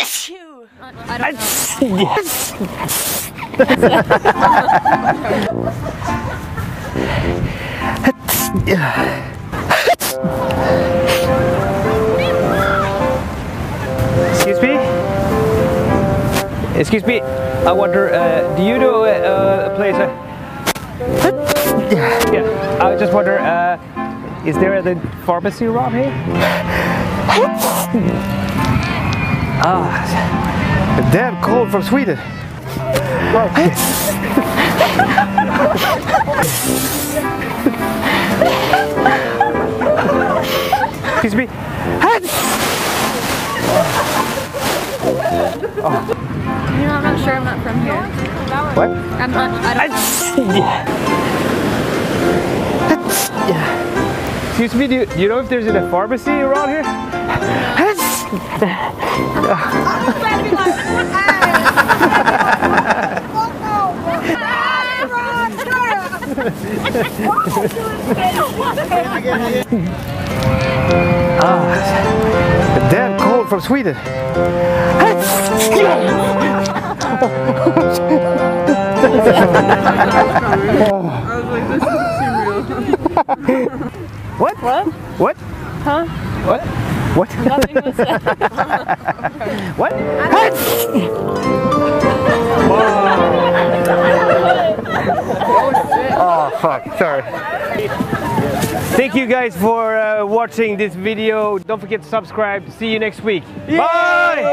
Achoo! I don't Excuse me? Excuse me, I wonder, do you know a place? Yeah, I just wonder, is there a pharmacy around here? Ah, damn cold from Sweden. Excuse me? You know, I'm not sure. I'm not from here. What? I'm not. I don't. Excuse me, do you know if there's a pharmacy around here? Damn cold from Sweden. What? What? What? Huh? What? What? Nothing was said. What? Oh fuck, sorry. Thank you guys for watching this video. Don't forget to subscribe. See you next week. Bye!